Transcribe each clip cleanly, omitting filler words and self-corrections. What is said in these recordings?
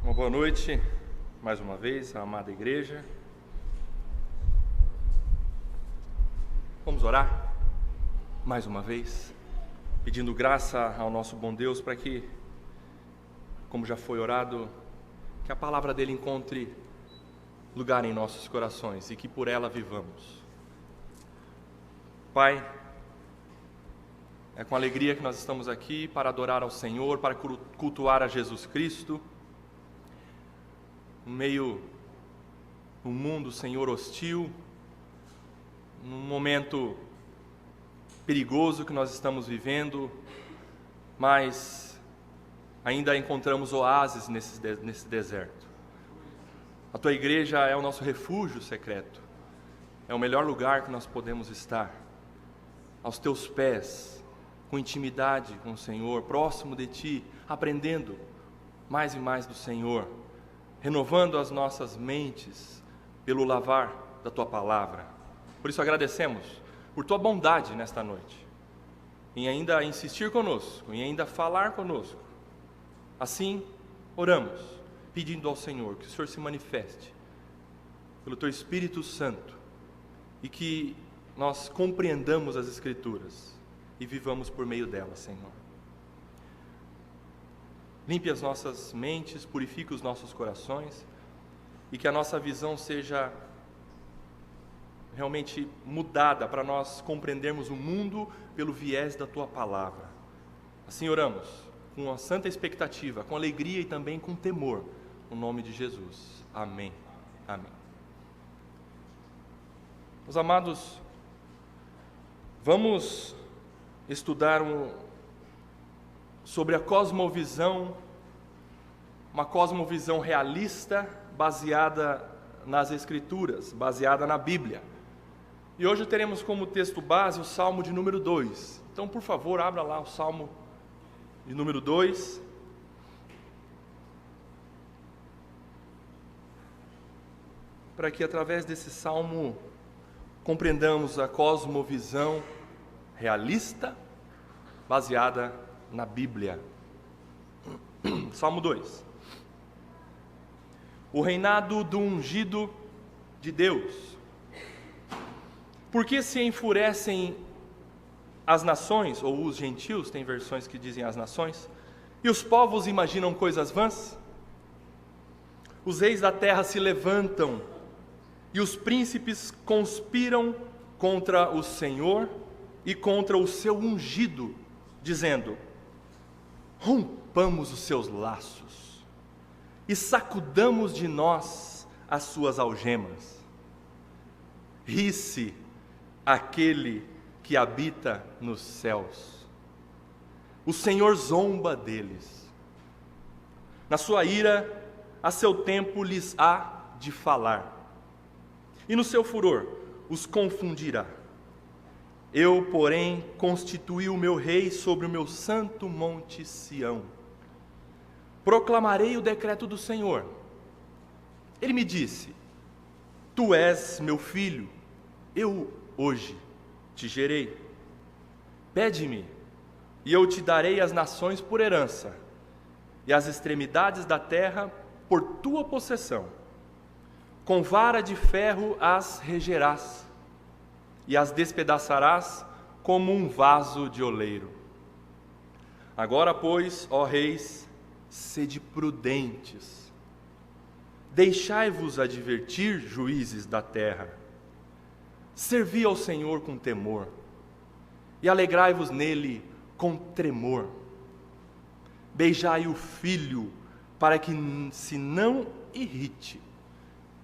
Uma boa noite, mais uma vez, a amada igreja. Vamos orar, mais uma vez, pedindo graça ao nosso bom Deus para que, como já foi orado, que a palavra dele encontre lugar em nossos corações e que por ela vivamos. Pai, é com alegria que nós estamos aqui para adorar ao Senhor, para cultuar a Jesus Cristo, no meio do mundo, Senhor, hostil, num momento perigoso que nós estamos vivendo, mas ainda encontramos oásis nesse deserto. A Tua igreja é o nosso refúgio secreto, é o melhor lugar que nós podemos estar, aos Teus pés, com intimidade com o Senhor, próximo de Ti, aprendendo mais e mais do Senhor, renovando as nossas mentes pelo lavar da Tua palavra. Por isso agradecemos por Tua bondade nesta noite, em ainda insistir conosco, em ainda falar conosco. Assim, oramos, pedindo ao Senhor que o Senhor se manifeste pelo Teu Espírito Santo e que nós compreendamos as Escrituras e vivamos por meio delas, Senhor. Limpe as nossas mentes, purifique os nossos corações e que a nossa visão seja realmente mudada para nós compreendermos o mundo pelo viés da Tua palavra. Assim oramos, com uma santa expectativa, com alegria e também com temor, no nome de Jesus. Amém. Amém. Meus amados, vamos estudar sobre a cosmovisão, uma cosmovisão realista baseada nas Escrituras, baseada na Bíblia. E hoje teremos como texto base o Salmo de número 2. Então, por favor, abra lá o Salmo de número 2. Para que através desse Salmo compreendamos a cosmovisão realista baseada na Bíblia. Salmo 2. O reinado do ungido de Deus. Por que se enfurecem as nações, ou os gentios, tem versões que dizem as nações, e os povos imaginam coisas vãs? Os reis da terra se levantam, e os príncipes conspiram contra o Senhor e contra o seu ungido, dizendo: rompamos os seus laços e sacudamos de nós as suas algemas. Ri-se aquele que habita nos céus. O Senhor zomba deles. Na sua ira, a seu tempo lhes há de falar, e no seu furor os confundirá. Eu, porém, constituí o meu rei sobre o meu santo monte Sião. Proclamarei o decreto do Senhor. Ele me disse: Tu és meu filho, eu hoje te gerei. Pede-me, e eu te darei as nações por herança, e as extremidades da terra por tua possessão. Com vara de ferro as regerás, e as despedaçarás como um vaso de oleiro. Agora, pois, ó reis, sede prudentes. Deixai-vos advertir, juízes da terra. Servi ao Senhor com temor, e alegrai-vos nele com tremor. Beijai o filho, para que se não irrite,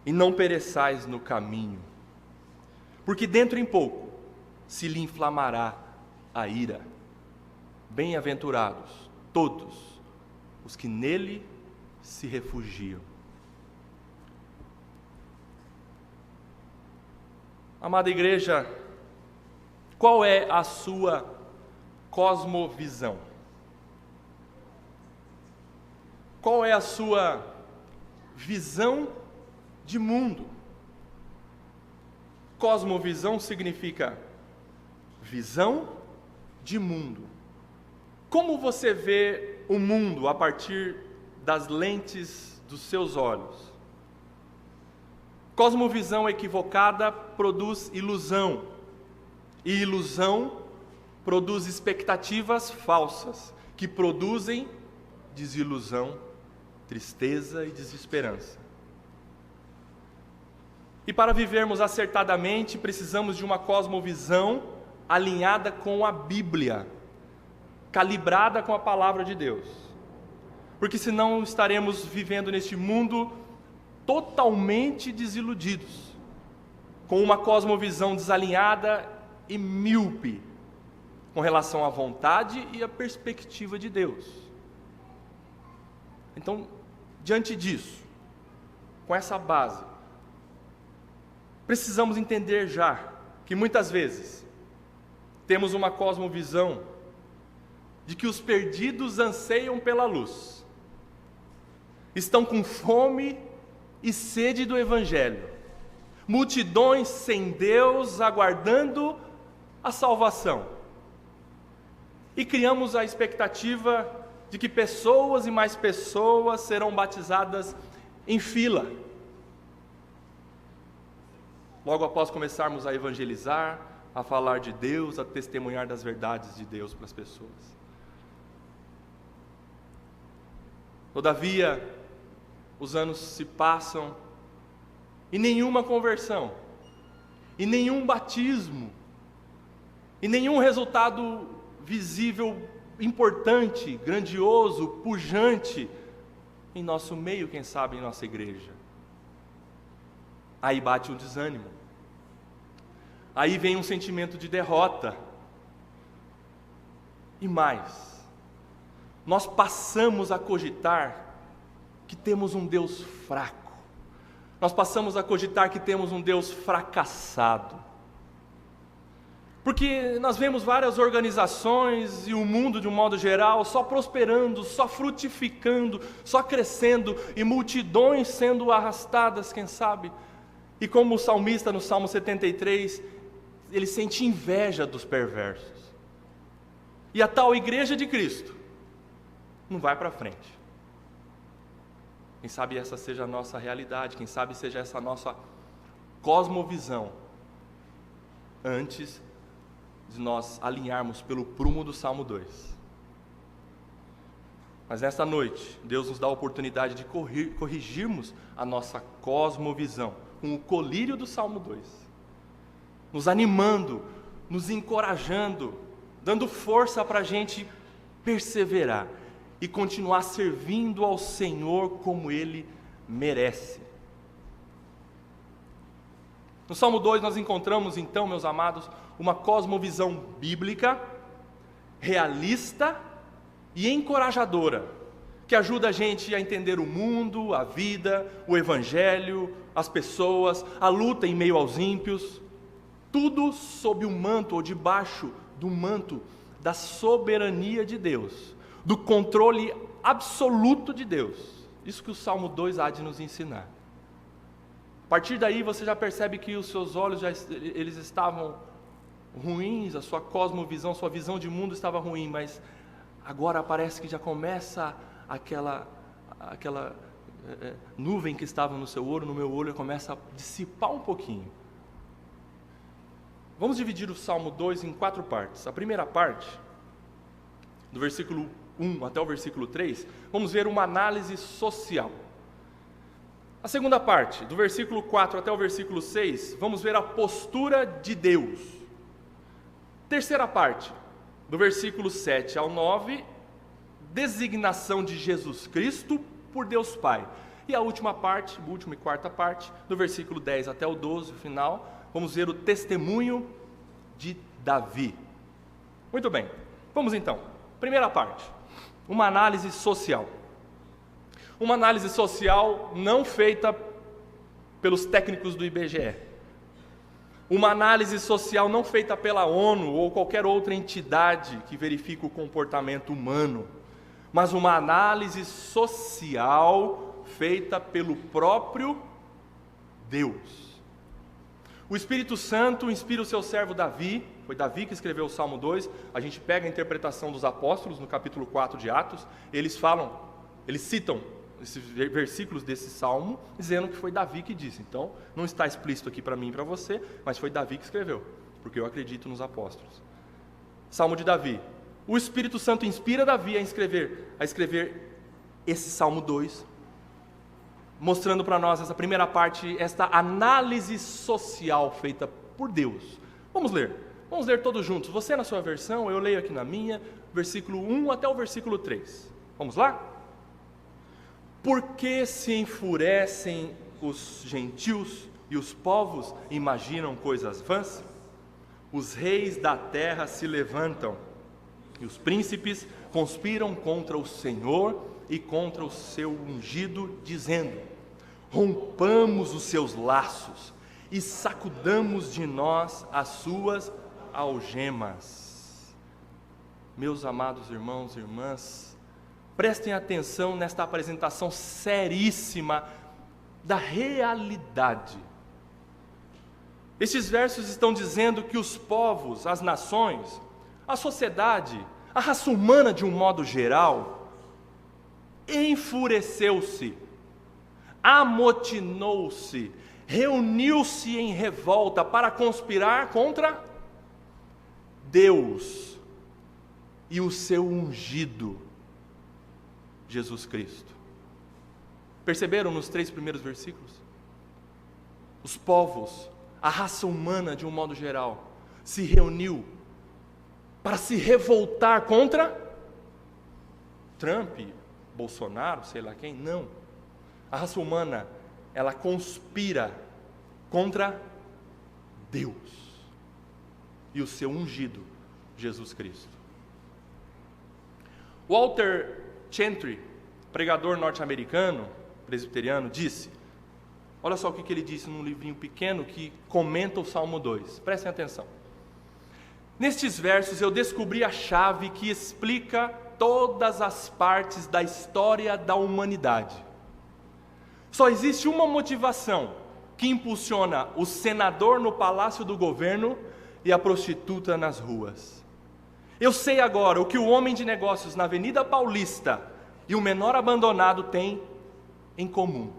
e não pereçais no caminho. Porque dentro em pouco se lhe inflamará a ira. Bem-aventurados todos os que nele se refugiam. Amada igreja, qual é a sua cosmovisão? Qual é a sua visão de mundo? Cosmovisão significa visão de mundo. Como você vê o mundo a partir das lentes dos seus olhos. Cosmovisão equivocada produz ilusão, e ilusão produz expectativas falsas, que produzem desilusão, tristeza e desesperança. E para vivermos acertadamente, precisamos de uma cosmovisão alinhada com a Bíblia, calibrada com a palavra de Deus. Porque senão estaremos vivendo neste mundo totalmente desiludidos, com uma cosmovisão desalinhada e míope com relação à vontade e à perspectiva de Deus. Então, diante disso, com essa base, precisamos entender já que muitas vezes temos uma cosmovisão de que os perdidos anseiam pela luz, estão com fome e sede do Evangelho, multidões sem Deus aguardando a salvação, e criamos a expectativa de que pessoas e mais pessoas serão batizadas em fila, logo após começarmos a evangelizar, a falar de Deus, a testemunhar das verdades de Deus para as pessoas. Todavia, os anos se passam e nenhuma conversão, e nenhum batismo, e nenhum resultado visível, importante, grandioso, pujante em nosso meio, quem sabe em nossa igreja. Aí bate o desânimo, aí vem um sentimento de derrota, e mais, nós passamos a cogitar que temos um Deus fraco, nós passamos a cogitar que temos um Deus fracassado, porque nós vemos várias organizações e o mundo de um modo geral só prosperando, só frutificando, só crescendo, e multidões sendo arrastadas, quem sabe. E como o salmista no Salmo 73, ele sente inveja dos perversos. E a tal igreja de Cristo não vai para frente. Quem sabe essa seja a nossa realidade, quem sabe seja essa a nossa cosmovisão, antes de nós alinharmos pelo prumo do Salmo 2. Mas nesta noite, Deus nos dá a oportunidade de corrigirmos a nossa cosmovisão com o colírio do Salmo 2, nos animando, nos encorajando, dando força para a gente perseverar e continuar servindo ao Senhor como Ele merece. No Salmo 2 nós encontramos então, meus amados, uma cosmovisão bíblica, realista e encorajadora, que ajuda a gente a entender o mundo, a vida, o Evangelho, as pessoas, a luta em meio aos ímpios, tudo sob o manto ou debaixo do manto da soberania de Deus, do controle absoluto de Deus. Isso que o Salmo 2 há de nos ensinar. A partir daí você já percebe que os seus olhos eles estavam ruins, a sua cosmovisão, sua visão de mundo estava ruim, mas agora parece que já começa aquela nuvem que estava no seu olho, no meu olho, começa a dissipar um pouquinho. Vamos dividir o Salmo 2 em 4 partes. A primeira parte, do versículo 1 até o versículo 3, vamos ver uma análise social. A segunda parte, do versículo 4 até o versículo 6, vamos ver a postura de Deus. Terceira parte, do versículo 7 ao 9, designação de Jesus Cristo por Deus Pai. E a última parte, a última e quarta parte, do versículo 10 até o 12, o final, vamos ver o testemunho de Davi. Muito bem, vamos então. Primeira parte, uma análise social. Uma análise social não feita pelos técnicos do IBGE. Uma análise social não feita pela ONU ou qualquer outra entidade que verifica o comportamento humano, mas uma análise social feita pelo próprio Deus. O Espírito Santo inspira o seu servo Davi, foi Davi que escreveu o Salmo 2, a gente pega a interpretação dos apóstolos no capítulo 4 de Atos, eles citam esses versículos desse salmo, dizendo que foi Davi que disse. Então, não está explícito aqui para mim e para você, mas foi Davi que escreveu, porque eu acredito nos apóstolos. Salmo de Davi. O Espírito Santo inspira Davi a escrever esse Salmo 2, mostrando para nós essa primeira parte, esta análise social feita por Deus. Vamos ler todos juntos. Você na sua versão, eu leio aqui na minha, versículo 1 até o versículo 3. Vamos lá? Por que se enfurecem os gentios e os povos imaginam coisas vãs? Os reis da terra se levantam e os príncipes conspiram contra o Senhor e contra o seu ungido, dizendo: rompamos os seus laços e sacudamos de nós as suas algemas. Meus amados irmãos e irmãs, prestem atenção nesta apresentação seríssima da realidade. Estes versos estão dizendo que os povos, as nações, a sociedade, a raça humana de um modo geral, enfureceu-se, amotinou-se, reuniu-se em revolta para conspirar contra Deus e o seu ungido, Jesus Cristo. Perceberam nos 3 primeiros versículos? Os povos, a raça humana de um modo geral, se reuniu para se revoltar contra Trump, Bolsonaro, sei lá quem, não. A raça humana, ela conspira contra Deus e o seu ungido, Jesus Cristo. Walter Gentry, pregador norte-americano, presbiteriano, disse, olha só o que ele disse num livrinho pequeno que comenta o Salmo 2, prestem atenção. Nestes versos eu descobri a chave que explica todas as partes da história da humanidade. Só existe uma motivação que impulsiona o senador no palácio do governo e a prostituta nas ruas. Eu sei agora o que o homem de negócios na Avenida Paulista e o menor abandonado têm em comum.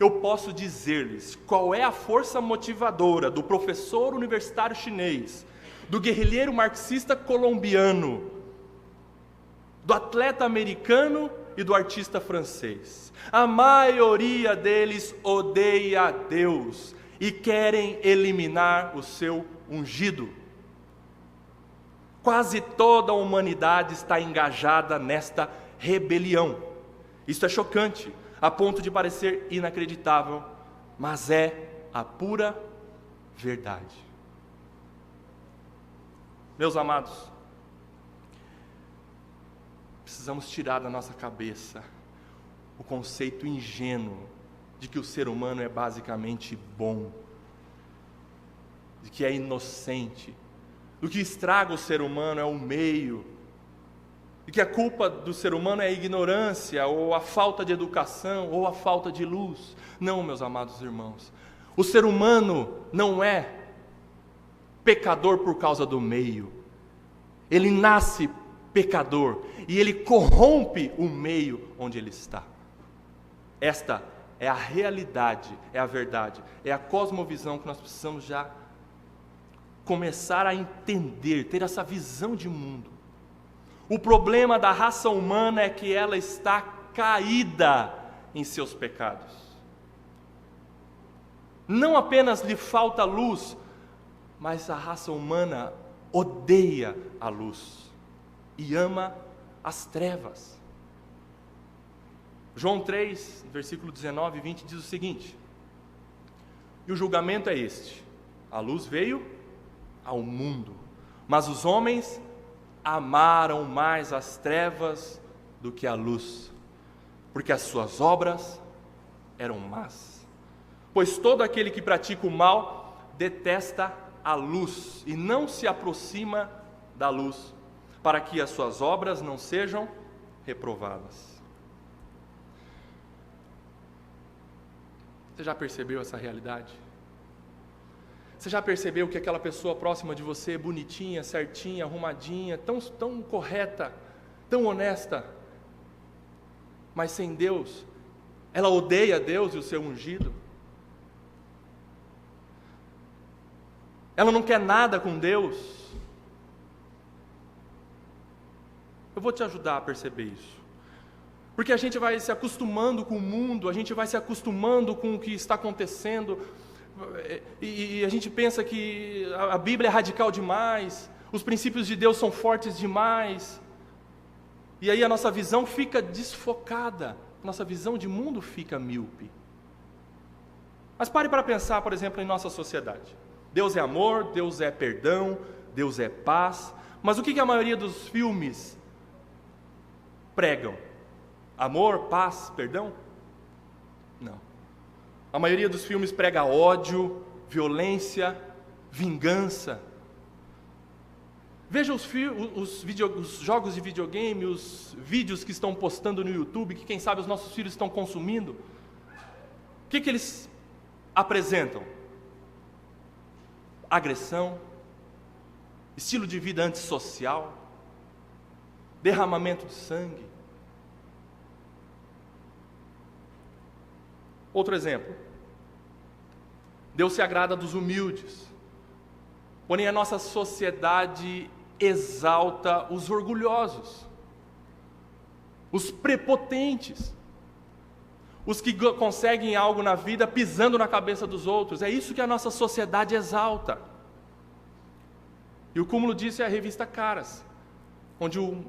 Eu posso dizer-lhes qual é a força motivadora do professor universitário chinês, do guerrilheiro marxista colombiano, do atleta americano e do artista francês. A maioria deles odeia a Deus e querem eliminar o seu ungido. Quase toda a humanidade está engajada nesta rebelião. Isso é chocante, a ponto de parecer inacreditável, mas é a pura verdade. Meus amados, precisamos tirar da nossa cabeça o conceito ingênuo de que o ser humano é basicamente bom, de que é inocente. O que estraga o ser humano é o meio, e que a culpa do ser humano é a ignorância, ou a falta de educação, ou a falta de luz. Não, meus amados irmãos, o ser humano não é pecador por causa do meio, ele nasce pecador, e ele corrompe o meio onde ele está. Esta é a realidade, é a verdade, é a cosmovisão que nós precisamos já começar a entender, ter essa visão de mundo. O problema da raça humana é que ela está caída em seus pecados. Não apenas lhe falta luz, mas a raça humana odeia a luz e ama as trevas. João 3, versículo 19 e 20 diz o seguinte: e o julgamento é este: a luz veio ao mundo, mas os homens amaram mais as trevas do que a luz, porque as suas obras eram más. Pois todo aquele que pratica o mal detesta a luz e não se aproxima da luz, para que as suas obras não sejam reprovadas. Você já percebeu essa realidade? Você já percebeu que aquela pessoa próxima de você, bonitinha, certinha, arrumadinha, tão correta, tão honesta, mas sem Deus. Ela odeia Deus e o seu ungido. Ela não quer nada com Deus. Eu vou te ajudar a perceber isso. Porque a gente vai se acostumando com o mundo, a gente vai se acostumando com o que está acontecendo, e a gente pensa que a Bíblia é radical demais, os princípios de Deus são fortes demais, e aí a nossa visão fica desfocada, nossa visão de mundo fica míope. Mas pare para pensar, por exemplo, em nossa sociedade. Deus é amor, Deus é perdão, Deus é paz, mas o que a maioria dos filmes pregam? Amor, paz, perdão? Não. A maioria dos filmes prega ódio, violência, vingança. Veja os jogos de videogame, os vídeos que estão postando no YouTube, que quem sabe os nossos filhos estão consumindo. O que eles apresentam? Agressão, estilo de vida antissocial, derramamento de sangue. Outro exemplo, Deus se agrada dos humildes, porém a nossa sociedade exalta os orgulhosos, os prepotentes, os que conseguem algo na vida pisando na cabeça dos outros. É isso que a nossa sociedade exalta. E o cúmulo disso é a revista Caras, onde um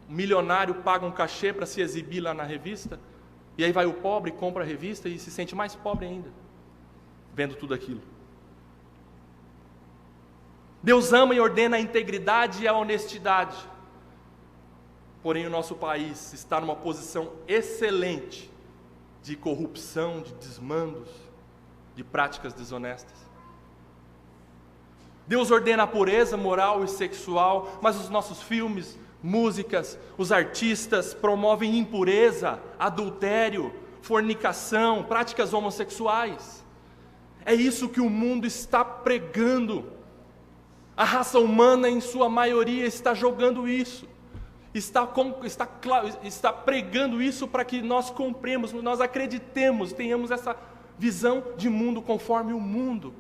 milionário paga um cachê para se exibir lá na revista, e aí vai o pobre, compra a revista e se sente mais pobre ainda, vendo tudo aquilo. Deus ama e ordena a integridade e a honestidade. Porém, o nosso país está numa posição excelente de corrupção, de desmandos, de práticas desonestas. Deus ordena a pureza moral e sexual, mas os nossos filmes, músicas, os artistas promovem impureza, adultério, fornicação, práticas homossexuais. É isso que o mundo está pregando. A raça humana, em sua maioria, está jogando isso. Está pregando isso para que nós compremos, nós acreditemos, tenhamos essa visão de mundo conforme o mundo.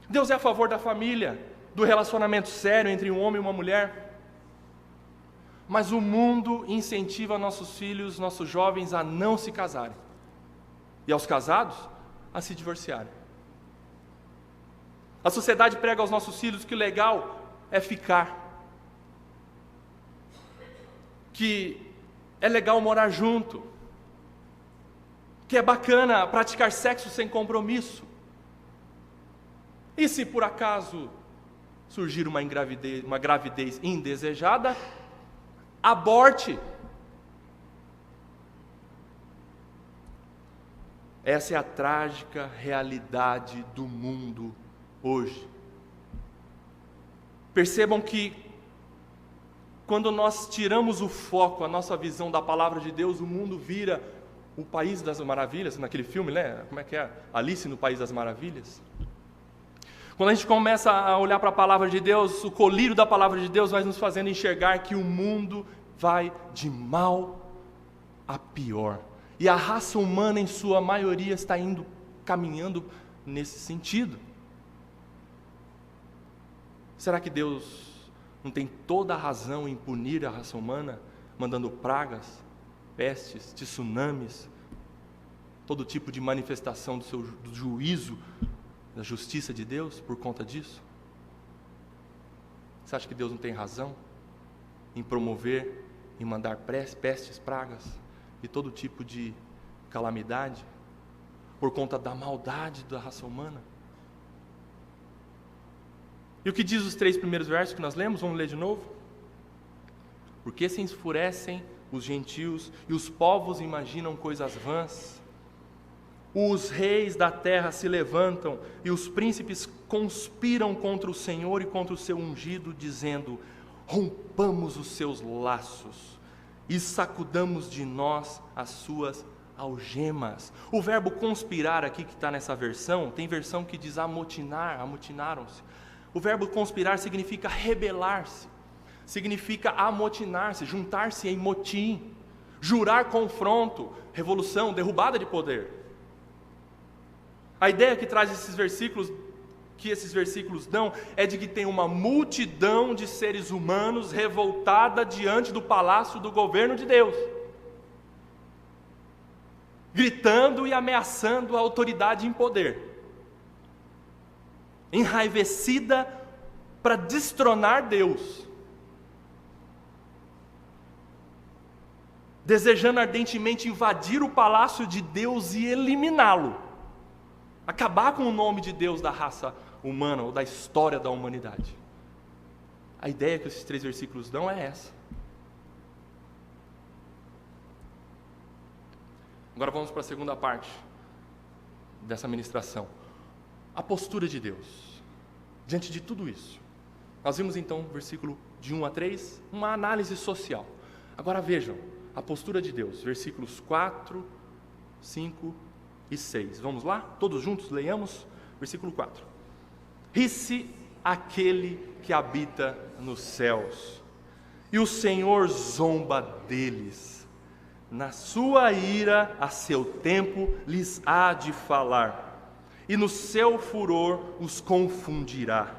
Deus é a favor da família, do relacionamento sério entre um homem e uma mulher. Mas o mundo incentiva nossos filhos, nossos jovens a não se casarem. E aos casados, a se divorciarem. A sociedade prega aos nossos filhos que o legal é ficar. Que é legal morar junto. Que é bacana praticar sexo sem compromisso. E se por acaso surgir uma gravidez indesejada, aborte. Essa é a trágica realidade do mundo hoje. Percebam que quando nós tiramos o foco, a nossa visão da palavra de Deus, o mundo vira o País das Maravilhas, naquele filme, né? Como é que é? Alice no País das Maravilhas. Quando a gente começa a olhar para a palavra de Deus, o colírio da palavra de Deus vai nos fazendo enxergar que o mundo vai de mal a pior. E a raça humana, em sua maioria, está caminhando nesse sentido. Será que Deus não tem toda a razão em punir a raça humana, mandando pragas, pestes, tsunamis, todo tipo de manifestação do juízo, da justiça de Deus por conta disso? Você acha que Deus não tem razão em promover, em mandar pestes, pragas e todo tipo de calamidade por conta da maldade da raça humana? E o que diz os 3 primeiros versos que nós lemos? Vamos ler de novo? Porque se enfurecem os gentios e os povos imaginam coisas vãs. Os reis da terra se levantam e os príncipes conspiram contra o Senhor e contra o seu ungido, dizendo: rompamos os seus laços e sacudamos de nós as suas algemas. O verbo conspirar aqui que está nessa versão, tem versão que diz amotinar, amotinaram-se. O verbo conspirar significa rebelar-se, significa amotinar-se, juntar-se em motim, jurar confronto, revolução, derrubada de poder. A ideia que traz esses versículos, que esses versículos dão, é de que tem uma multidão de seres humanos revoltada diante do palácio do governo de Deus, gritando e ameaçando a autoridade em poder, enraivecida para destronar Deus, desejando ardentemente invadir o palácio de Deus e eliminá-lo, acabar com o nome de Deus da raça humana ou da história da humanidade. A ideia que esses 3 versículos dão é essa. Agora vamos para a segunda parte dessa ministração. A postura de Deus diante de tudo isso. Nós vimos então, versículo de 1 a 3, uma análise social. Agora vejam a postura de Deus, versículos 4, 5 e 6. Vamos lá? Todos juntos, leiamos. Versículo 4. Ri-se aquele que habita nos céus, e o Senhor zomba deles. Na sua ira, a seu tempo, lhes há de falar, e no seu furor os confundirá.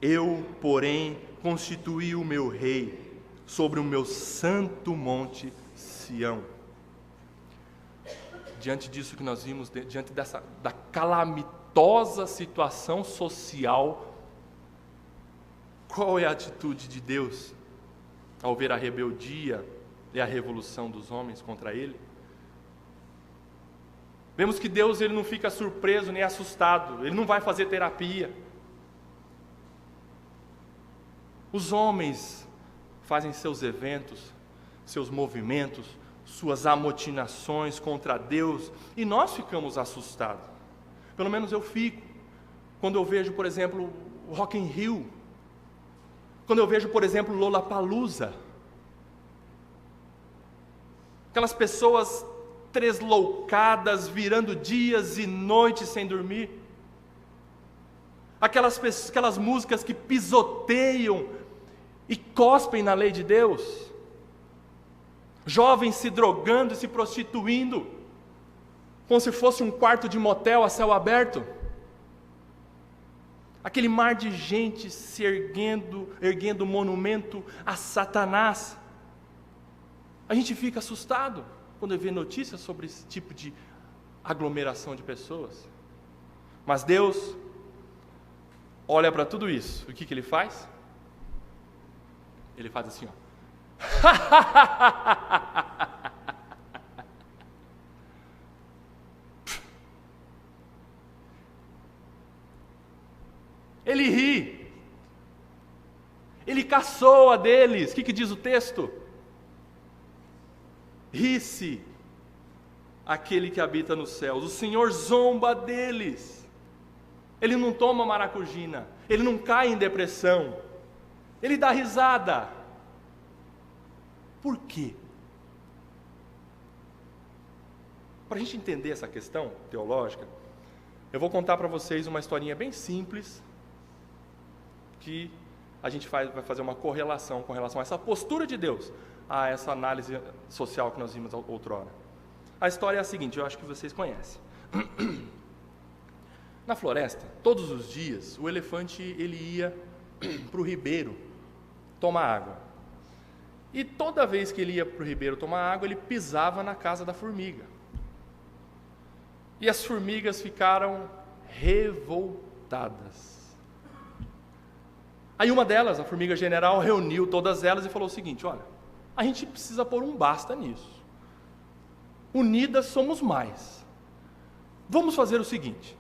Eu, porém, constituí o meu rei sobre o meu santo monte Sião. Diante disso que nós vimos, diante da calamitosa situação social, qual é a atitude de Deus ao ver a rebeldia e a revolução dos homens contra Ele? Vemos que Deus ele não fica surpreso nem assustado, Ele não vai fazer terapia. Os homens fazem seus eventos, seus movimentos, suas amotinações contra Deus, e nós ficamos assustados. Pelo menos eu fico, quando eu vejo, por exemplo, o Rock in Rio, quando eu vejo, por exemplo, Lollapalooza, aquelas pessoas tresloucadas, virando dias e noites sem dormir, aquelas músicas que pisoteiam e cospem na lei de Deus, jovens se drogando e se prostituindo, como se fosse um quarto de motel a céu aberto, aquele mar de gente se erguendo monumento a Satanás. A gente fica assustado quando vê notícias sobre esse tipo de aglomeração de pessoas. Mas Deus olha para tudo isso, o que Ele faz? Ele faz assim, ó. Ele ri, ele caçoa deles. O que diz o texto? Ri-se aquele que habita nos céus, o Senhor zomba deles. Ele não toma maracujina, ele não cai em depressão, ele dá risada. Por quê? Para a gente entender essa questão teológica, eu vou contar para vocês uma historinha bem simples, que a gente vai fazer uma correlação com relação a essa postura de Deus, a essa análise social que nós vimos outrora. A história é a seguinte, eu acho que vocês conhecem. Na floresta, todos os dias, o elefante ele ia para o ribeiro tomar água. E toda vez que ele ia para o ribeiro tomar água, ele pisava na casa da formiga. E as formigas ficaram revoltadas. Aí uma delas, a formiga general, reuniu todas elas e falou o seguinte: olha, a gente precisa pôr um basta nisso. Unidas somos mais. Vamos fazer o seguinte: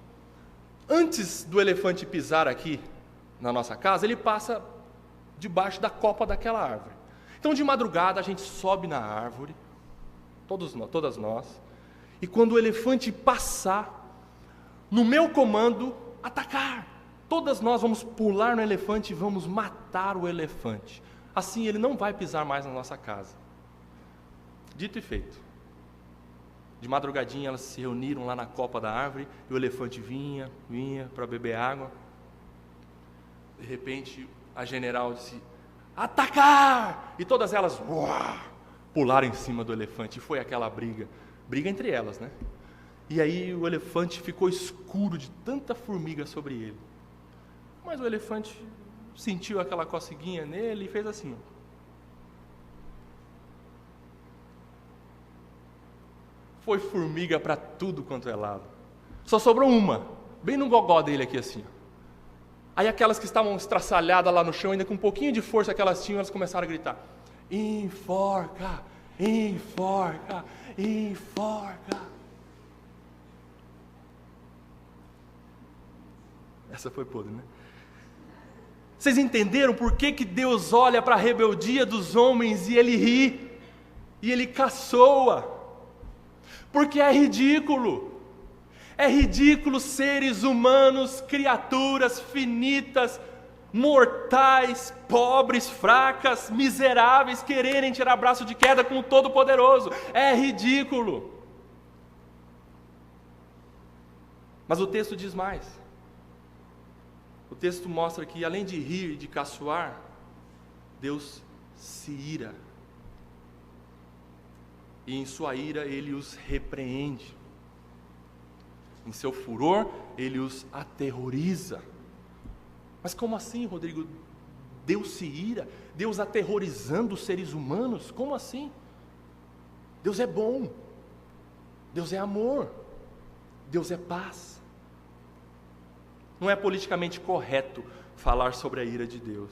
antes do elefante pisar aqui na nossa casa, ele passa debaixo da copa daquela árvore. Então de madrugada a gente sobe na árvore, todas nós, e quando o elefante passar, no meu comando, atacar. Todas nós vamos pular no elefante e vamos matar o elefante. Assim ele não vai pisar mais na nossa casa. Dito e feito. De madrugadinha elas se reuniram lá na copa da árvore, e o elefante vinha para beber água. De repente a general disse: atacar! E todas elas pularam em cima do elefante, e foi aquela briga entre elas, né? E aí o elefante ficou escuro de tanta formiga sobre ele. Mas o elefante sentiu aquela coceguinha nele e fez assim. Foi formiga para tudo quanto é lado. Só sobrou uma, bem no gogó dele aqui assim. Aí aquelas que estavam estraçalhadas lá no chão, ainda com um pouquinho de força que elas tinham, elas começaram a gritar: enforca, enforca, enforca. Essa foi podre, né? Vocês entenderam por que Deus olha para a rebeldia dos homens e Ele ri, e Ele caçoa? Porque é ridículo. É ridículo seres humanos, criaturas finitas, mortais, pobres, fracas, miseráveis, quererem tirar braço de queda com o Todo-Poderoso. É ridículo. Mas o texto diz mais. O texto mostra que, além de rir e de caçoar, Deus se ira. E em sua ira Ele os repreende. Em seu furor, Ele os aterroriza. Mas como assim, Rodrigo? Deus se ira? Deus aterrorizando os seres humanos? Como assim? Deus é bom. Deus é amor. Deus é paz. Não é politicamente correto falar sobre a ira de Deus,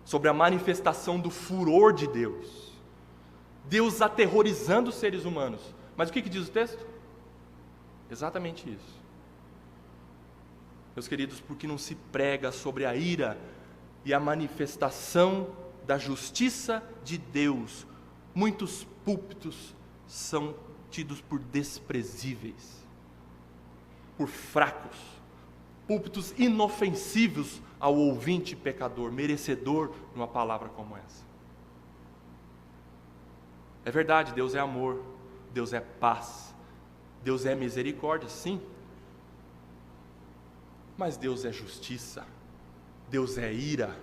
sobre a manifestação do furor de Deus, Deus aterrorizando os seres humanos. Mas o que diz o texto? Exatamente isso. Meus queridos, porque não se prega sobre a ira e a manifestação da justiça de Deus, muitos púlpitos são tidos por desprezíveis, por fracos, púlpitos inofensivos ao ouvinte pecador, merecedor de uma palavra como essa. É verdade, Deus é amor, Deus é paz, Deus é misericórdia, sim. Mas Deus é justiça, Deus é ira,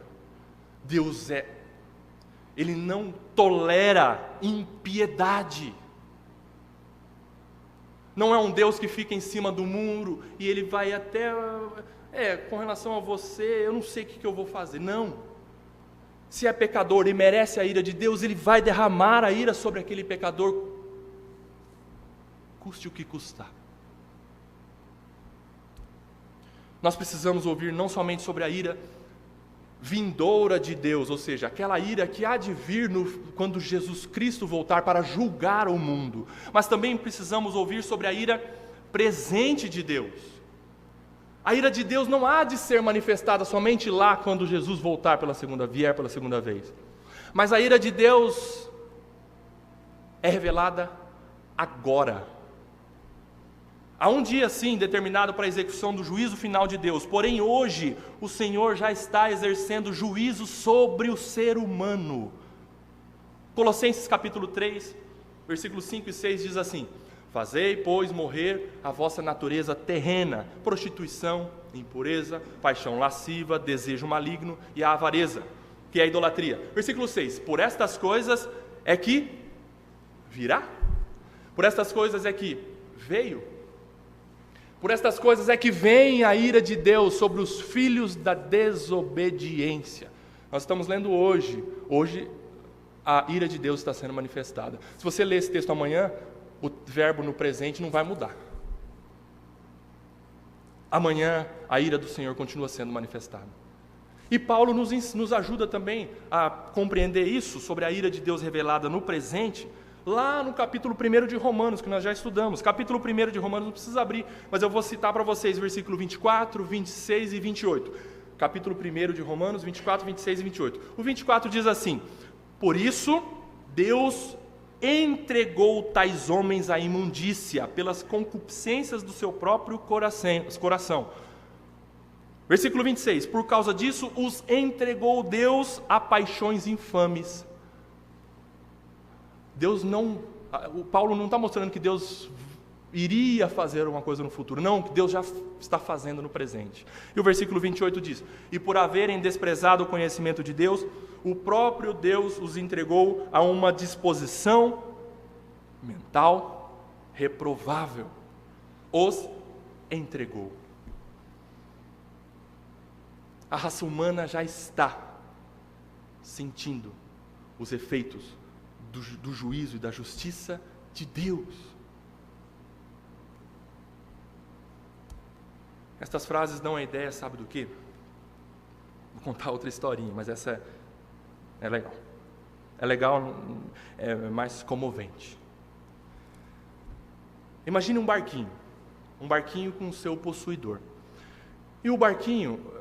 Ele não tolera impiedade. Não é um Deus que fica em cima do muro e Ele vai até, com relação a você, eu não sei o que eu vou fazer. Não. Se é pecador e merece a ira de Deus, Ele vai derramar a ira sobre aquele pecador, custe o que custar. Nós precisamos ouvir não somente sobre a ira vindoura de Deus, ou seja, aquela ira que há de vir quando Jesus Cristo voltar para julgar o mundo, mas também precisamos ouvir sobre a ira presente de Deus. A ira de Deus não há de ser manifestada somente lá quando Jesus vier pela segunda vez, mas a ira de Deus é revelada agora. Há um dia, sim, determinado para a execução do juízo final de Deus, porém hoje o Senhor já está exercendo juízo sobre o ser humano. Colossenses capítulo 3, versículos 5 e 6 diz assim: fazei, pois, morrer a vossa natureza terrena, prostituição, impureza, paixão lasciva, desejo maligno e a avareza, que é a idolatria. Versículo 6, por estas coisas é que virá, por estas coisas é que veio, por estas coisas é que vem a ira de Deus sobre os filhos da desobediência. Nós estamos lendo hoje a ira de Deus está sendo manifestada. Se você ler esse texto amanhã, o verbo no presente não vai mudar. Amanhã a ira do Senhor continua sendo manifestada. E Paulo nos ajuda também a compreender isso, sobre a ira de Deus revelada no presente, lá no capítulo 1 de Romanos, que nós já estudamos. Capítulo 1 de Romanos, não precisa abrir, mas eu vou citar para vocês versículo 24, 26 e 28. Capítulo 1 de Romanos, 24, 26 e 28. O 24 diz assim: por isso, Deus entregou tais homens à imundícia, pelas concupiscências do seu próprio coração. Versículo 26, por causa disso, os entregou Deus a paixões infames. Paulo não está mostrando que Deus iria fazer uma coisa no futuro. Não, que Deus já está fazendo no presente. E o versículo 28 diz: e por haverem desprezado o conhecimento de Deus, o próprio Deus os entregou a uma disposição mental reprovável. Os entregou. A raça humana já está sentindo os efeitos do juízo e da justiça de Deus. Estas frases dão a ideia, sabe do quê? Vou contar outra historinha, mas essa é legal. É legal, é mais comovente. Imagine um barquinho com o seu possuidor. E o barquinho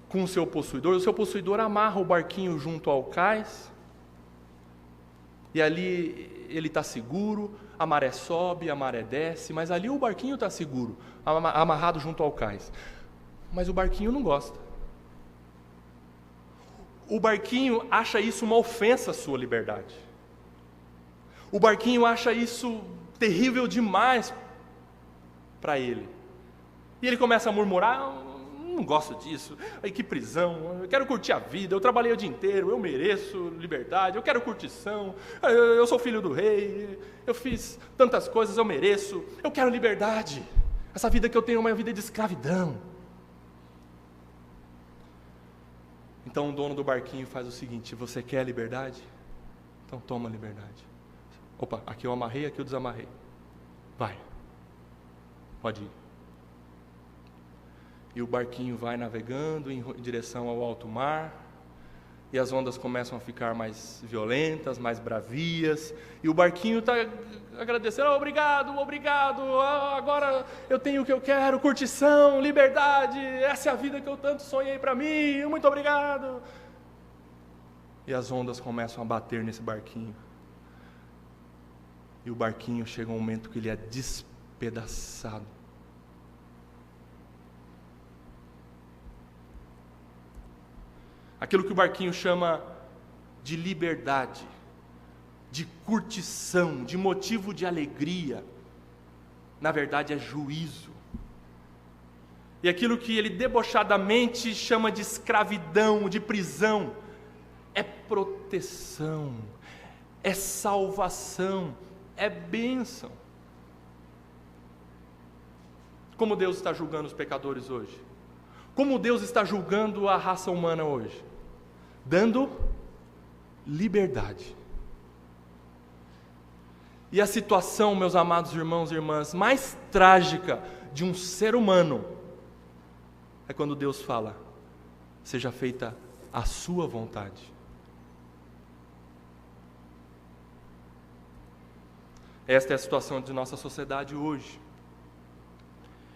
com o seu possuidor amarra o barquinho junto ao cais, e ali ele está seguro, a maré sobe, a maré desce, mas ali o barquinho está seguro, amarrado junto ao cais. Mas o barquinho não gosta. O barquinho acha isso uma ofensa à sua liberdade. O barquinho acha isso terrível demais para ele. E ele começa a murmurar: não gosto disso, ai, que prisão, eu quero curtir a vida, eu trabalhei o dia inteiro, eu mereço liberdade, eu quero curtição, eu sou filho do rei, eu fiz tantas coisas, eu mereço, eu quero liberdade, essa vida que eu tenho é uma vida de escravidão. Então o dono do barquinho faz o seguinte: você quer liberdade? Então toma liberdade. Opa, aqui eu amarrei, aqui eu desamarrei. Vai, pode ir. E o barquinho vai navegando em direção ao alto mar, e as ondas começam a ficar mais violentas, mais bravias, e o barquinho está agradecendo: obrigado, agora eu tenho o que eu quero, curtição, liberdade, essa é a vida que eu tanto sonhei para mim, muito obrigado. E as ondas começam a bater nesse barquinho, e o barquinho chega um momento que ele é despedaçado. Aquilo que o barquinho chama de liberdade, de curtição, de motivo de alegria, na verdade é juízo. E aquilo que ele debochadamente chama de escravidão, de prisão, é proteção, é salvação, é bênção. Como Deus está julgando os pecadores hoje? Como Deus está julgando a raça humana hoje? Dando liberdade. E a situação, meus amados irmãos e irmãs, mais trágica de um ser humano é quando Deus fala: seja feita a sua vontade. Esta é a situação de nossa sociedade hoje.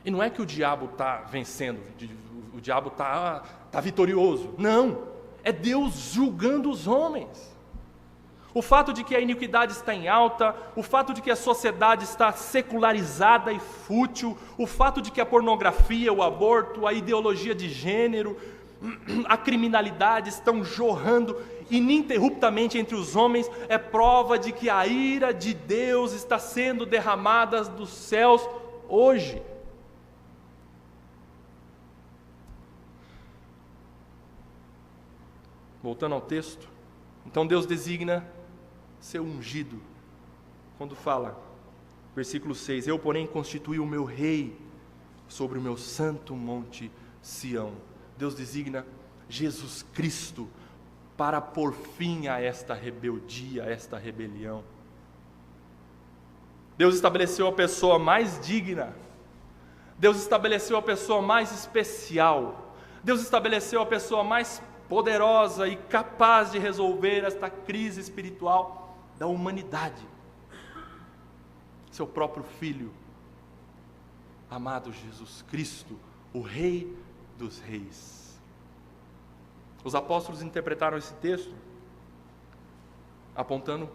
E não é que o diabo está vencendo, o diabo está vitorioso. Não, é Deus julgando os homens. O fato de que a iniquidade está em alta, o fato de que a sociedade está secularizada e fútil, o fato de que a pornografia, o aborto, a ideologia de gênero, a criminalidade estão jorrando ininterruptamente entre os homens, é prova de que a ira de Deus está sendo derramada dos céus hoje. Voltando ao texto, então Deus designa seu ungido, quando fala, versículo 6, eu porém constituí o meu rei sobre o meu santo monte Sião. Deus designa Jesus Cristo para pôr fim a esta rebeldia, a esta rebelião. Deus estabeleceu a pessoa mais digna, Deus estabeleceu a pessoa mais especial, Deus estabeleceu a pessoa mais poderosa e capaz de resolver esta crise espiritual da humanidade. Seu próprio Filho, amado Jesus Cristo, o Rei dos Reis. Os apóstolos interpretaram esse texto apontando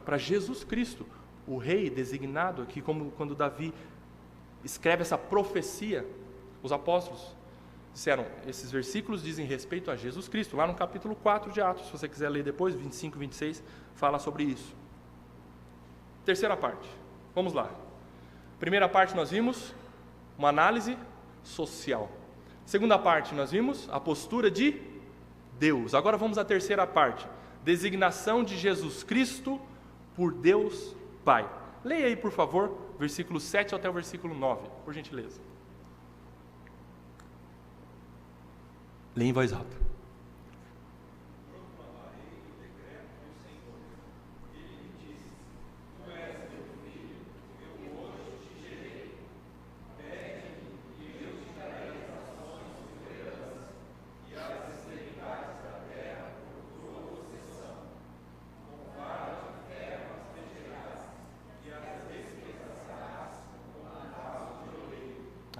para Jesus Cristo, o Rei designado aqui, como quando Davi escreve essa profecia. Os apóstolos disseram, esses versículos dizem respeito a Jesus Cristo, lá no capítulo 4 de Atos, se você quiser ler depois, 25 e 26, fala sobre isso. Terceira parte, vamos lá. Primeira parte nós vimos uma análise social. Segunda parte nós vimos a postura de Deus. Agora vamos à terceira parte. Designação de Jesus Cristo por Deus Pai. Leia aí, por favor, versículo 7 até o versículo 9, por gentileza. Leia em voz alta.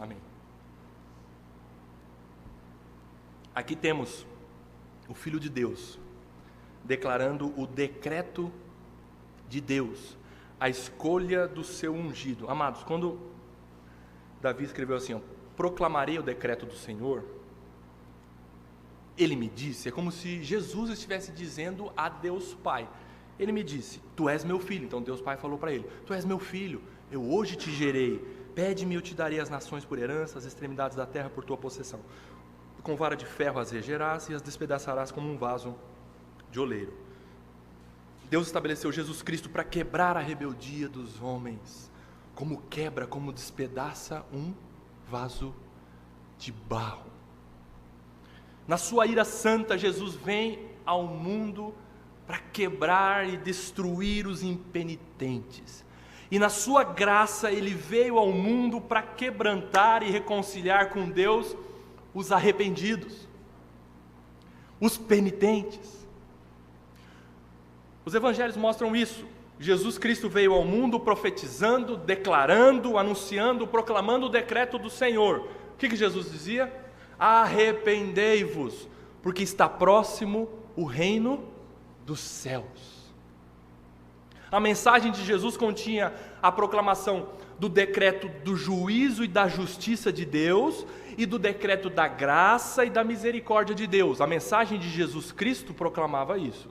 Amém. Aqui temos o Filho de Deus declarando o decreto de Deus, a escolha do seu ungido. Amados, quando Davi escreveu assim, ó, proclamarei o decreto do Senhor, ele me disse, é como se Jesus estivesse dizendo a Deus Pai. Ele me disse, tu és meu filho. Então Deus Pai falou para ele, tu és meu filho, eu hoje te gerei. Pede-me, eu te darei as nações por herança, as extremidades da terra por tua possessão. Com vara de ferro as regerás e as despedaçarás como um vaso de oleiro. Deus estabeleceu Jesus Cristo para quebrar a rebeldia dos homens, como quebra, como despedaça um vaso de barro. Na sua ira santa, Jesus vem ao mundo para quebrar e destruir os impenitentes. E na sua graça ele veio ao mundo para quebrantar e reconciliar com Deus os arrependidos, os penitentes. Os evangelhos mostram isso. Jesus Cristo veio ao mundo profetizando, declarando, anunciando, proclamando o decreto do Senhor. O que Jesus dizia? Arrependei-vos, porque está próximo o reino dos céus. A mensagem de Jesus continha a proclamação do decreto do juízo e da justiça de Deus e do decreto da graça e da misericórdia de Deus. A mensagem de Jesus Cristo proclamava isso.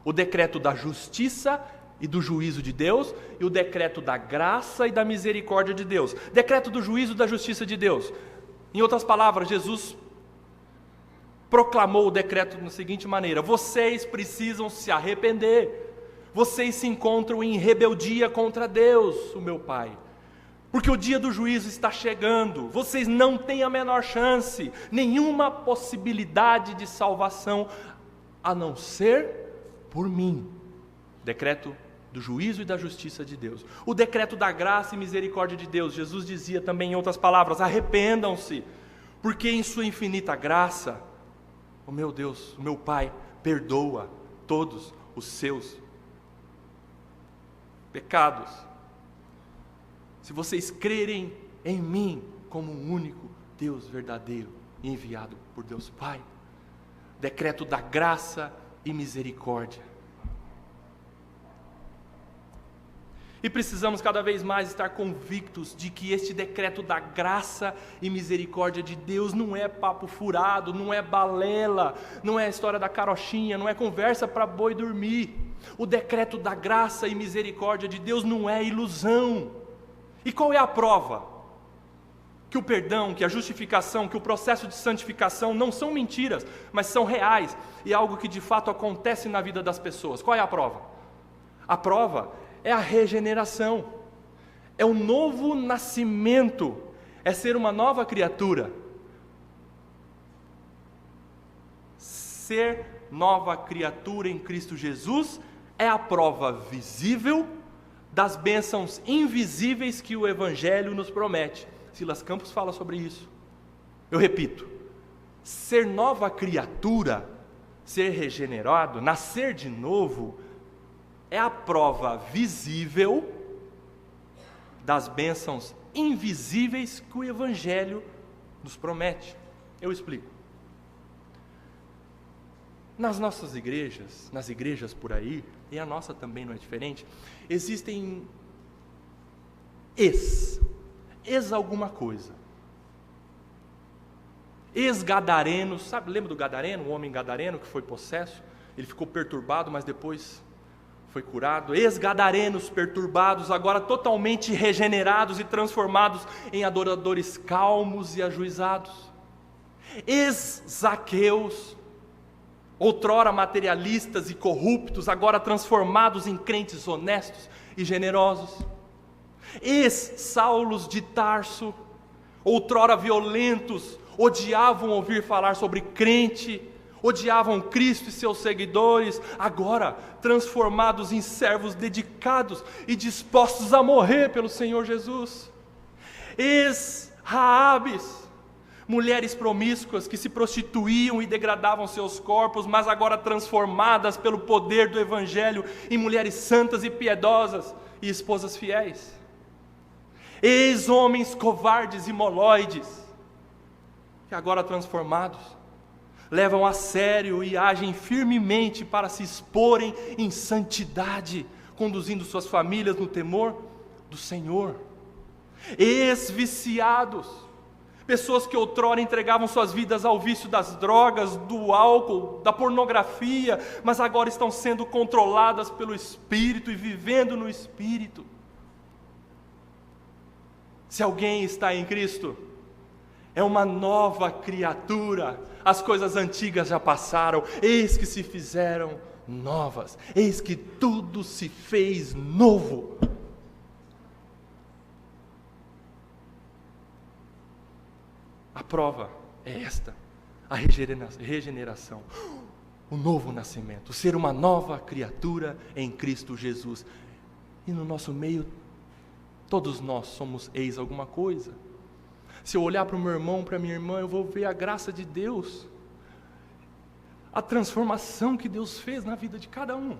O decreto da justiça e do juízo de Deus e o decreto da graça e da misericórdia de Deus. Decreto do juízo e da justiça de Deus. Em outras palavras, Jesus proclamou o decreto da seguinte maneira: vocês precisam se arrepender. Vocês se encontram em rebeldia contra Deus, o meu Pai, porque o dia do juízo está chegando. Vocês não têm a menor chance, nenhuma possibilidade de salvação, a não ser por mim. Decreto do juízo e da justiça de Deus. O decreto da graça e misericórdia de Deus. Jesus dizia também em outras palavras: arrependam-se, porque em sua infinita graça, o meu Deus, o meu Pai, perdoa todos os seus pecados. Se vocês crerem em mim como um único Deus verdadeiro e enviado por Deus Pai. Decreto da graça e misericórdia. E precisamos cada vez mais estar convictos de que este decreto da graça e misericórdia de Deus não é papo furado, não é balela, não é a história da carochinha, não é conversa para boi dormir. O decreto da graça e misericórdia de Deus não é ilusão. E qual é a prova? Que o perdão, que a justificação, que o processo de santificação não são mentiras, mas são reais e algo que de fato acontece na vida das pessoas. Qual é a prova? A prova é a regeneração, é o novo nascimento, é ser uma nova criatura. Ser nova criatura em Cristo Jesus é a prova visível das bênçãos invisíveis que o Evangelho nos promete. Silas Campos fala sobre isso. Eu repito, ser nova criatura, ser regenerado, nascer de novo, é a prova visível das bênçãos invisíveis que o Evangelho nos promete. Eu explico. Nas nossas igrejas, nas igrejas por aí, e a nossa também não é diferente, existem ex alguma coisa. Ex-gadarenos, sabe, lembra do gadareno, o homem gadareno que foi possesso? Ele ficou perturbado, mas depois foi curado. Ex-gadarenos perturbados, agora totalmente regenerados e transformados em adoradores calmos e ajuizados. Ex-zaqueus, outrora materialistas e corruptos, agora transformados em crentes honestos e generosos. Ex-Saulos de Tarso, outrora violentos, odiavam ouvir falar sobre crente, odiavam Cristo e seus seguidores, agora transformados em servos dedicados e dispostos a morrer pelo Senhor Jesus. Ex-Raabes, mulheres promíscuas que se prostituíam e degradavam seus corpos, mas agora transformadas pelo poder do Evangelho em mulheres santas e piedosas e esposas fiéis. Ex-homens covardes e moloides, que agora transformados, levam a sério e agem firmemente para se exporem em santidade, conduzindo suas famílias no temor do Senhor. Ex-viciados, pessoas que outrora entregavam suas vidas ao vício das drogas, do álcool, da pornografia, mas agora estão sendo controladas pelo Espírito e vivendo no Espírito. Se alguém está em Cristo, é uma nova criatura. As coisas antigas já passaram, eis que se fizeram novas, eis que tudo se fez novo. A prova é esta, a regeneração, o novo nascimento, ser uma nova criatura em Cristo Jesus. E no nosso meio, todos nós somos ex alguma coisa. Se eu olhar para o meu irmão, para a minha irmã, eu vou ver a graça de Deus, a transformação que Deus fez na vida de cada um.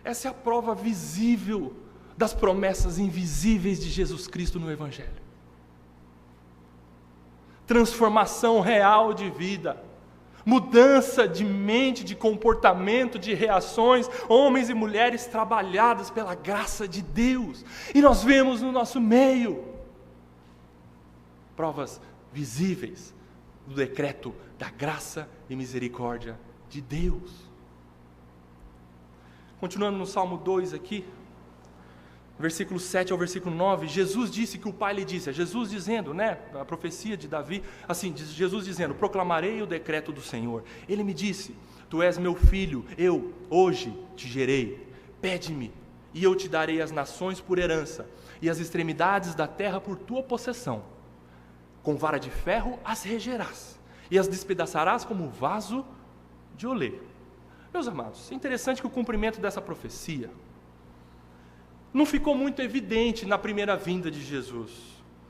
Essa é a prova visível das promessas invisíveis de Jesus Cristo no Evangelho. Transformação real de vida, mudança de mente, de comportamento, de reações, homens e mulheres trabalhadas pela graça de Deus, e nós vemos no nosso meio provas visíveis do decreto da graça e misericórdia de Deus. Continuando no Salmo 2 aqui, versículo 7 ao versículo 9, Jesus disse que o Pai lhe disse, Jesus dizendo, a profecia de Davi, assim, Jesus dizendo, proclamarei o decreto do Senhor. Ele me disse, tu és meu filho, eu hoje te gerei, pede-me, e eu te darei as nações por herança, e as extremidades da terra por tua possessão. Com vara de ferro as regerás, e as despedaçarás como vaso de oleiro. Meus amados, é interessante que o cumprimento dessa profecia não ficou muito evidente na primeira vinda de Jesus,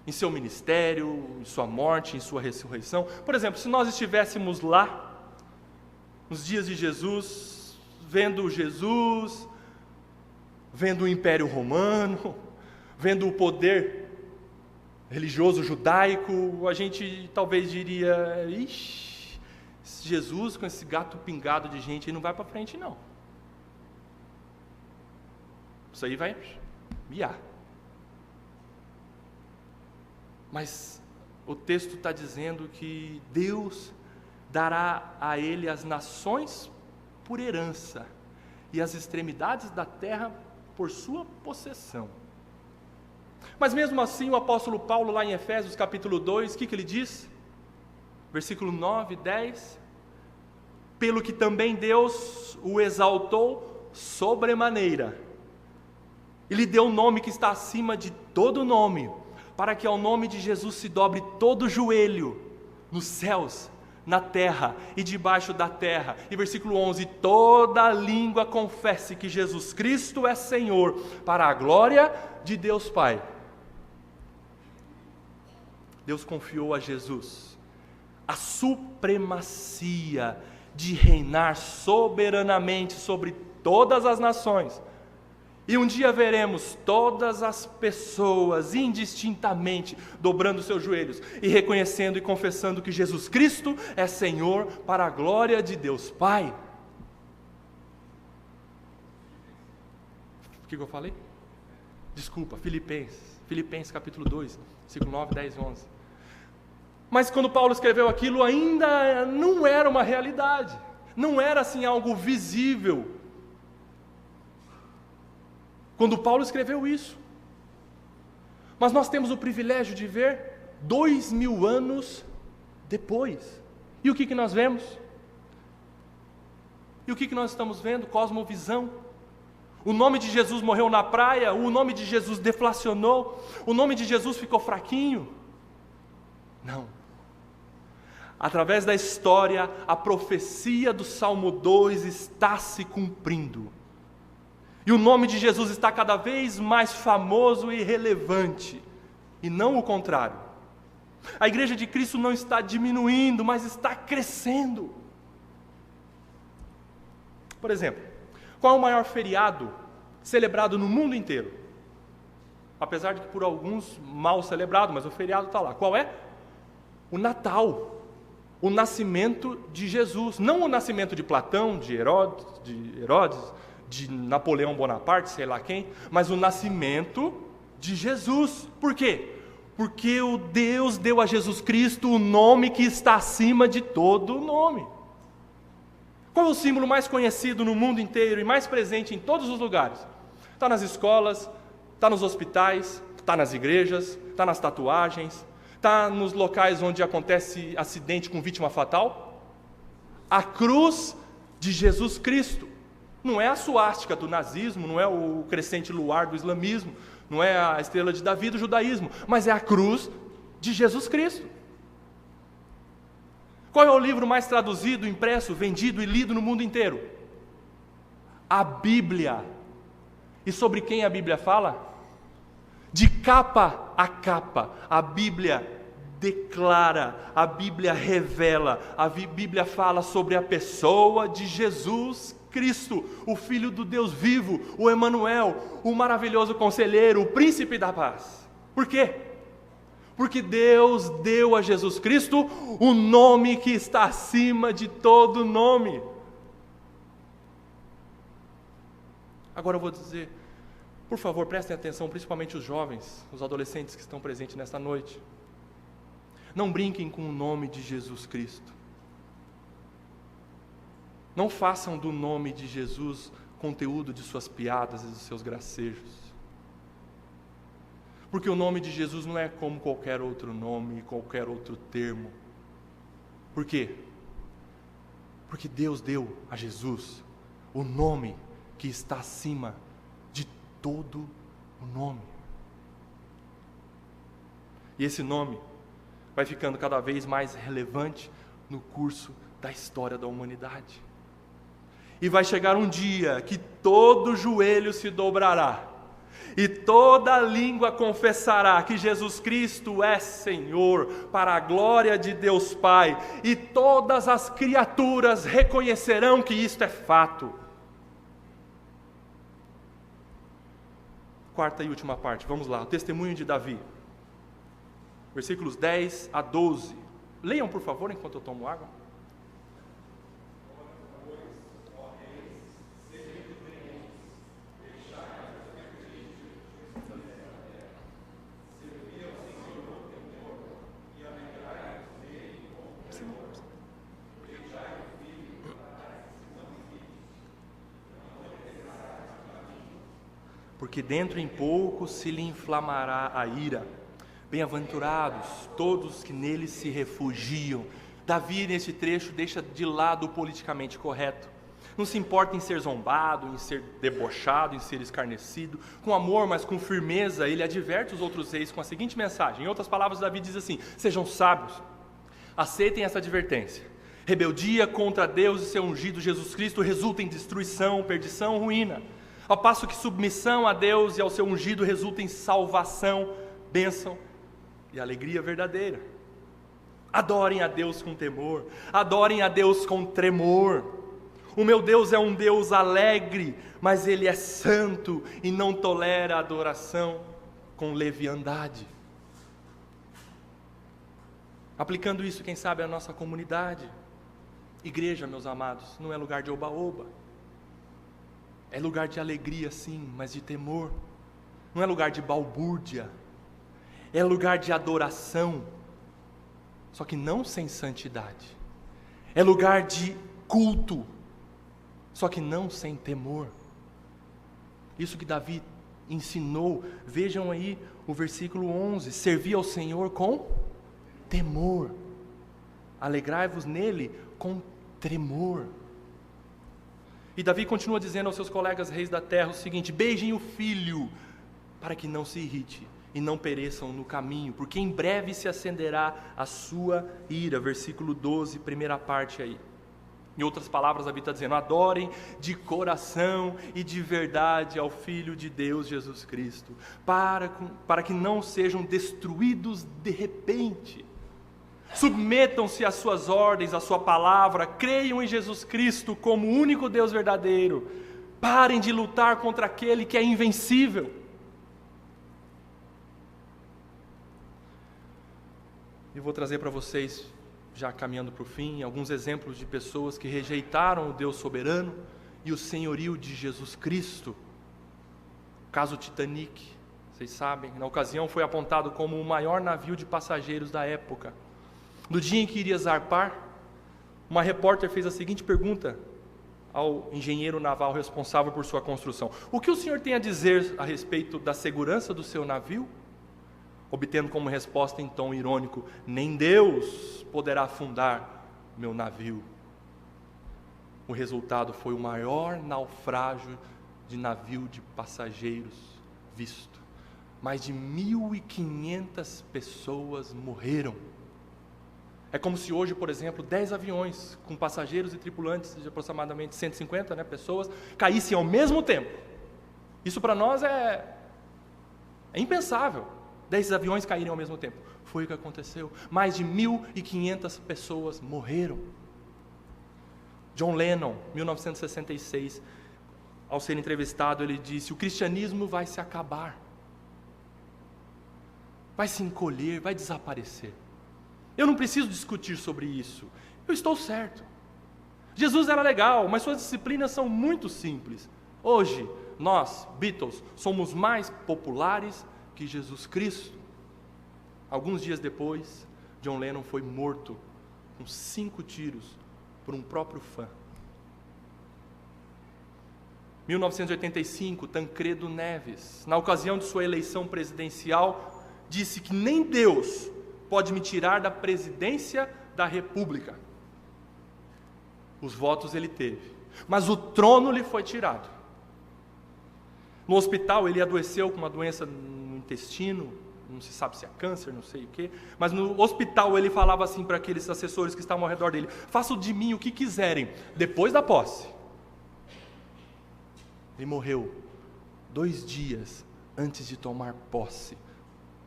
em seu ministério, em sua morte, em sua ressurreição. Por exemplo, se nós estivéssemos lá, nos dias de Jesus, vendo o Império Romano, vendo o poder religioso judaico, a gente talvez diria, ixi, Jesus com esse gato pingado de gente aí não vai para frente não. Isso aí vai miar. Mas o texto está dizendo que Deus dará a ele as nações por herança e as extremidades da terra por sua possessão. Mas mesmo assim o apóstolo Paulo lá em Efésios capítulo 2, o que ele diz? Versículo 9 e 10, pelo que também Deus o exaltou sobremaneira, e lhe deu um nome que está acima de todo nome, para que ao nome de Jesus se dobre todo joelho, nos céus, na terra e debaixo da terra. E versículo 11, toda língua confesse que Jesus Cristo é Senhor, para a glória de Deus Pai. Deus confiou a Jesus a supremacia de reinar soberanamente sobre todas as nações. E um dia veremos todas as pessoas indistintamente dobrando seus joelhos e reconhecendo e confessando que Jesus Cristo é Senhor, para a glória de Deus Pai. O que eu falei? Desculpa, Filipenses capítulo 2, versículo 9, 10 e 11. Mas quando Paulo escreveu aquilo, ainda não era uma realidade, não era assim algo visível. quando Paulo escreveu isso. Mas nós temos o privilégio de ver 2000 anos depois. E o que nós vemos? E o que nós estamos vendo? Cosmovisão. O nome de Jesus morreu na praia, o nome de Jesus deflacionou, o nome de Jesus ficou fraquinho. Não. Através da história, a profecia do Salmo 2 está se cumprindo. E o nome de Jesus está cada vez mais famoso e relevante, e não o contrário. A Igreja de Cristo não está diminuindo, mas está crescendo. Por exemplo, qual é o maior feriado celebrado no mundo inteiro? Apesar de que por alguns mal celebrado, mas o feriado está lá. Qual é? O Natal, o nascimento de Jesus. Não o nascimento de Platão, de Herodes, de Napoleão Bonaparte, sei lá quem, mas o nascimento de Jesus. Por quê? Porque o Deus deu a Jesus Cristo o nome que está acima de todo nome. Qual é o símbolo mais conhecido no mundo inteiro e mais presente em todos os lugares? Está nas escolas, está nos hospitais, está nas igrejas, está nas tatuagens, está nos locais onde acontece acidente com vítima fatal? A cruz de Jesus Cristo. Não é a suástica do nazismo, não é o crescente luar do islamismo, não é a estrela de Davi do judaísmo, mas é a cruz de Jesus Cristo. Qual é o livro mais traduzido, impresso, vendido e lido no mundo inteiro? A Bíblia. E sobre quem a Bíblia fala? De capa a capa, a Bíblia declara, a Bíblia revela, a Bíblia fala sobre a pessoa de Jesus Cristo, o Filho do Deus vivo, o Emanuel, o maravilhoso conselheiro, o príncipe da paz. Por quê? Porque Deus deu a Jesus Cristo o nome que está acima de todo nome. Agora eu vou dizer, por favor, prestem atenção, principalmente os jovens, os adolescentes que estão presentes nesta noite. Não brinquem com o nome de Jesus Cristo. Não façam do nome de Jesus conteúdo de suas piadas e dos seus gracejos. Porque o nome de Jesus não é como qualquer outro nome, qualquer outro termo. Por quê? Porque Deus deu a Jesus o nome que está acima de todo o nome. E esse nome vai ficando cada vez mais relevante no curso da história da humanidade. E vai chegar um dia que todo joelho se dobrará e toda língua confessará que Jesus Cristo é Senhor, para a glória de Deus Pai, e todas as criaturas reconhecerão que isto é fato. Quarta e última parte, vamos lá, o testemunho de Davi. Versículos 10 a 12. Leiam, por favor, enquanto eu tomo água. Porque dentro em pouco se lhe inflamará a ira. Bem-aventurados todos que nele se refugiam. Davi, nesse trecho, deixa de lado o politicamente correto. Não se importa em ser zombado, em ser debochado, em ser escarnecido. Com amor, mas com firmeza, ele adverte os outros reis com a seguinte mensagem. Em outras palavras, Davi diz assim: sejam sábios, aceitem essa advertência. Rebeldia contra Deus e seu ungido Jesus Cristo resulta em destruição, perdição, ruína. Ao passo que submissão a Deus e ao seu ungido resulta em salvação, bênção e alegria verdadeira. Adorem a Deus com temor, adorem a Deus com tremor. O meu Deus é um Deus alegre, mas Ele é santo e não tolera a adoração com leviandade. Aplicando isso, quem sabe, à nossa comunidade. Igreja, meus amados, não é lugar de oba-oba. É lugar de alegria, sim, mas de temor. Não é lugar de balbúrdia. É lugar de adoração, só que não sem santidade. É lugar de culto, só que não sem temor. Isso que Davi ensinou. Vejam aí o versículo 11: servi ao Senhor com temor, alegrai-vos nele com tremor. E Davi continua dizendo aos seus colegas reis da terra o seguinte: beijem o filho, para que não se irrite e não pereçam no caminho, porque em breve se acenderá a sua ira. Versículo 12, primeira parte aí. Em outras palavras, Davi está dizendo: adorem de coração e de verdade ao Filho de Deus, Jesus Cristo, para que não sejam destruídos de repente. Submetam-se às suas ordens, à sua palavra, creiam em Jesus Cristo como o único Deus verdadeiro. Parem de lutar contra aquele que é invencível. Eu vou trazer para vocês, já caminhando para o fim, alguns exemplos de pessoas que rejeitaram o Deus soberano e o senhorio de Jesus Cristo. O caso Titanic, vocês sabem, na ocasião foi apontado como o maior navio de passageiros da época. No dia em que iria zarpar, uma repórter fez a seguinte pergunta ao engenheiro naval responsável por sua construção: o que o senhor tem a dizer a respeito da segurança do seu navio? Obtendo como resposta em tom irônico: nem Deus poderá afundar meu navio. O resultado foi o maior naufrágio de navio de passageiros visto. Mais de 1.500 pessoas morreram. É como se hoje, por exemplo, 10 aviões com passageiros e tripulantes de aproximadamente 150 pessoas caíssem ao mesmo tempo. Isso para nós é impensável. 10 aviões caírem ao mesmo tempo. Foi o que aconteceu. Mais de 1.500 pessoas morreram. John Lennon, 1966, ao ser entrevistado, ele disse: o cristianismo vai se acabar, vai se encolher, vai desaparecer. Eu não preciso discutir sobre isso, eu estou certo. Jesus era legal, mas suas disciplinas são muito simples. Hoje, nós, Beatles, somos mais populares que Jesus Cristo. Alguns dias depois, John Lennon foi morto com 5 tiros por um próprio fã. 1985, Tancredo Neves, na ocasião de sua eleição presidencial, disse que nem Deus pode me tirar da presidência da República. Os votos ele teve, mas o trono lhe foi tirado. No hospital ele adoeceu com uma doença no intestino, não se sabe se é câncer, não sei o quê, mas no hospital ele falava assim para aqueles assessores que estavam ao redor dele: façam de mim o que quiserem, depois da posse. Ele morreu 2 dias antes de tomar posse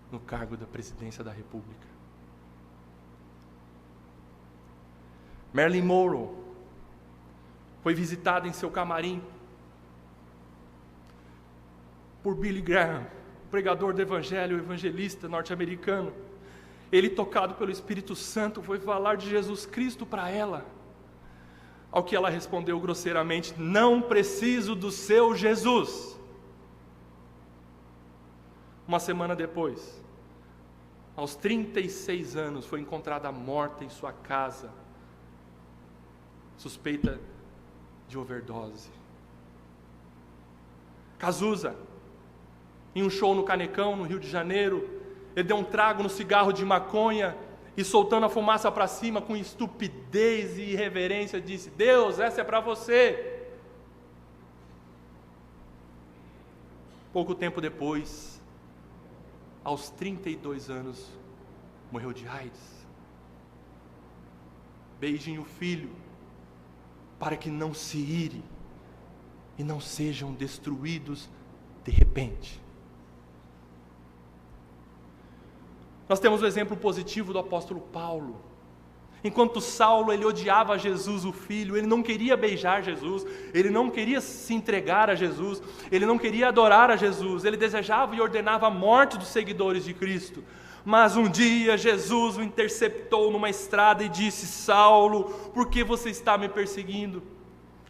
no cargo da presidência da República. Marilyn Monroe foi visitada em seu camarim por Billy Graham, pregador do evangelho, evangelista norte-americano. Ele, tocado pelo Espírito Santo, foi falar de Jesus Cristo para ela. Ao que ela respondeu grosseiramente: não preciso do seu Jesus. Uma semana depois, aos 36 anos, foi encontrada morta em sua casa, suspeita de overdose. Cazuza, em um show no Canecão, no Rio de Janeiro, ele deu um trago no cigarro de maconha e, soltando a fumaça para cima, com estupidez e irreverência, disse: Deus, essa é para você. Pouco tempo depois, aos 32 anos, morreu de AIDS. Beijem o filho, para que não se ire e não sejam destruídos de repente. Nós temos o exemplo positivo do apóstolo Paulo. Enquanto Saulo, ele odiava Jesus, o Filho, ele não queria beijar Jesus, ele não queria se entregar a Jesus, ele não queria adorar a Jesus, ele desejava e ordenava a morte dos seguidores de Cristo. Mas um dia Jesus o interceptou numa estrada e disse: Saulo, por que você está me perseguindo?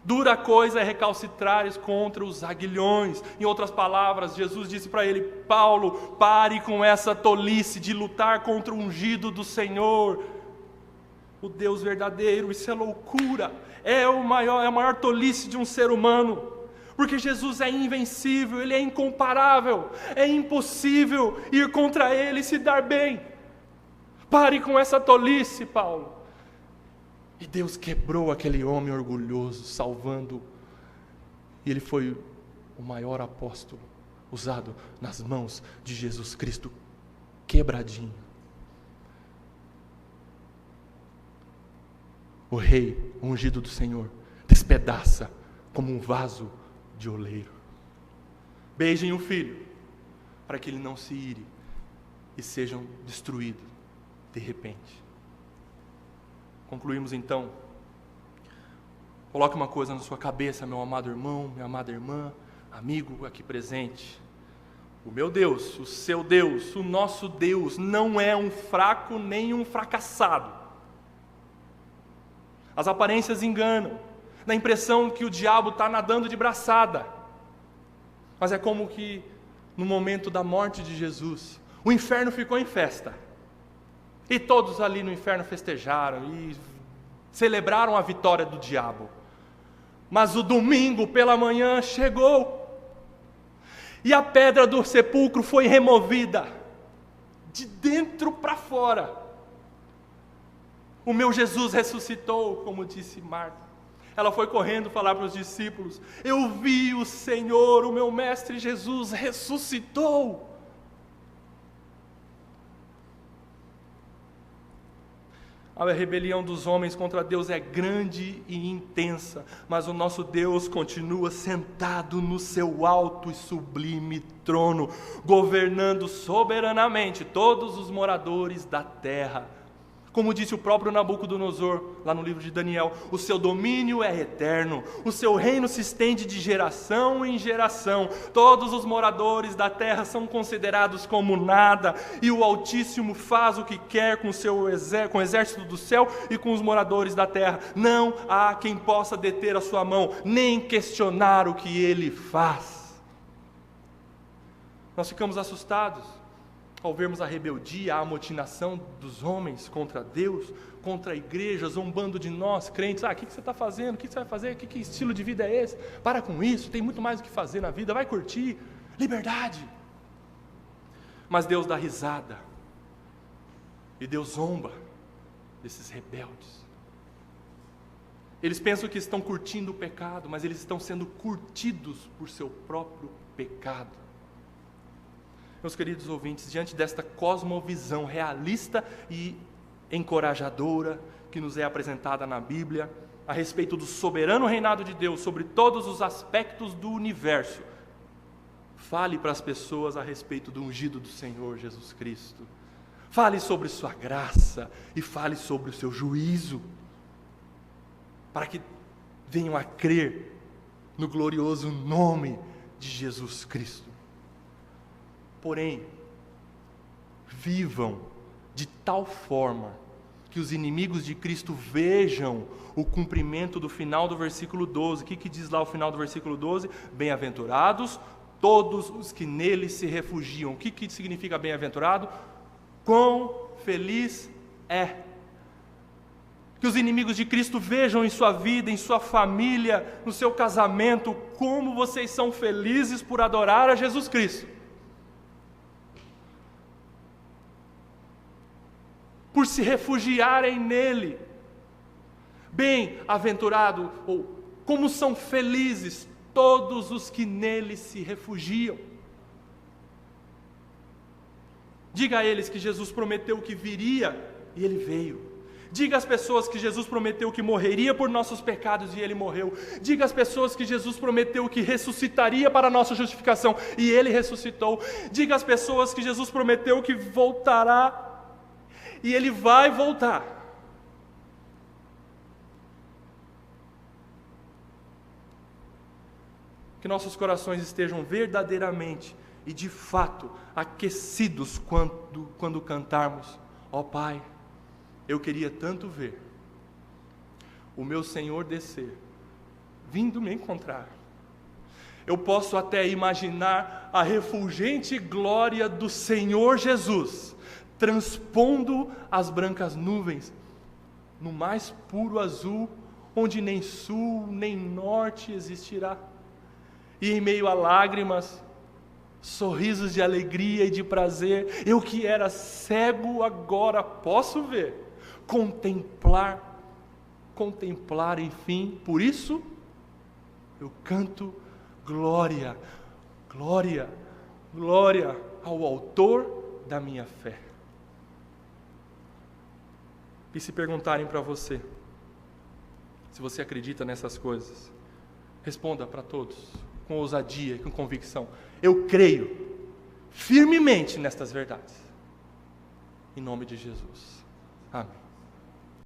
Dura coisa é recalcitrares contra os aguilhões. Em outras palavras, Jesus disse para ele: Paulo, pare com essa tolice de lutar contra o ungido do Senhor, o Deus verdadeiro. Isso é loucura, é a maior tolice de um ser humano. Porque Jesus é invencível, Ele é incomparável, é impossível ir contra Ele e se dar bem. Pare com essa tolice, Paulo. E Deus quebrou aquele homem orgulhoso, salvando-o. E ele foi o maior apóstolo usado nas mãos de Jesus Cristo, quebradinho. O rei, o ungido do Senhor, despedaça como um vaso de oleiro. Beijem o filho, para que ele não se ire e sejam destruídos de repente. Concluímos então. Coloque uma coisa na sua cabeça, meu amado irmão, minha amada irmã, amigo aqui presente. O meu Deus, o seu Deus, o nosso Deus não é um fraco nem um fracassado. As aparências enganam, dá a impressão que o diabo está nadando de braçada. Mas é como que no momento da morte de Jesus, o inferno ficou em festa. E todos ali no inferno festejaram e celebraram a vitória do diabo. Mas o domingo pela manhã chegou. E a pedra do sepulcro foi removida. De dentro para fora. O meu Jesus ressuscitou, como disse Marta. Ela foi correndo falar para os discípulos: eu vi o Senhor, o meu mestre Jesus ressuscitou. A rebelião dos homens contra Deus é grande e intensa, mas o nosso Deus continua sentado no seu alto e sublime trono, governando soberanamente todos os moradores da terra. Como disse o próprio Nabucodonosor, lá no livro de Daniel, o seu domínio é eterno, o seu reino se estende de geração em geração, todos os moradores da terra são considerados como nada, e o Altíssimo faz o que quer com o exército do céu e com os moradores da terra. Não há quem possa deter a sua mão, nem questionar o que ele faz. Nós ficamos assustados ao vermos a rebeldia, a amotinação dos homens contra Deus, contra a igreja, zombando de nós, crentes. O que você está fazendo? O que você vai fazer? Que estilo de vida é esse? Para com isso, tem muito mais o que fazer na vida, vai curtir, liberdade. Mas Deus dá risada, e Deus zomba desses rebeldes. Eles pensam que estão curtindo o pecado, mas eles estão sendo curtidos por seu próprio pecado. Meus queridos ouvintes, diante desta cosmovisão realista e encorajadora que nos é apresentada na Bíblia, a respeito do soberano reinado de Deus sobre todos os aspectos do universo, fale para as pessoas a respeito do ungido do Senhor Jesus Cristo. Fale sobre sua graça e fale sobre o seu juízo, para que venham a crer no glorioso nome de Jesus Cristo. Porém, vivam de tal forma que os inimigos de Cristo vejam o cumprimento do final do versículo 12. O que diz lá o final do versículo 12? Bem-aventurados todos os que nele se refugiam. O que significa bem-aventurado? Quão feliz é. Que os inimigos de Cristo vejam em sua vida, em sua família, no seu casamento, como vocês são felizes por adorar a Jesus Cristo. Por se refugiarem nele. Bem-aventurado, ou como são felizes todos os que nele se refugiam. Diga a eles que Jesus prometeu que viria e ele veio. Diga às pessoas que Jesus prometeu que morreria por nossos pecados e ele morreu. Diga às pessoas que Jesus prometeu que ressuscitaria para a nossa justificação e ele ressuscitou. Diga às pessoas que Jesus prometeu que voltará e ele vai voltar. Que nossos corações estejam verdadeiramente e de fato aquecidos quando cantarmos: ó Pai, eu queria tanto ver o meu Senhor descer, vindo me encontrar. Eu posso até imaginar a refulgente glória do Senhor Jesus transpondo as brancas nuvens no mais puro azul, onde nem sul nem norte existirá. E em meio a lágrimas, sorrisos de alegria e de prazer, eu que era cego agora posso ver, contemplar, enfim. Por isso eu canto glória, glória, glória ao autor da minha fé. E se perguntarem para você, se você acredita nessas coisas, responda para todos, com ousadia e com convicção: eu creio firmemente nestas verdades. Em nome de Jesus. Amém.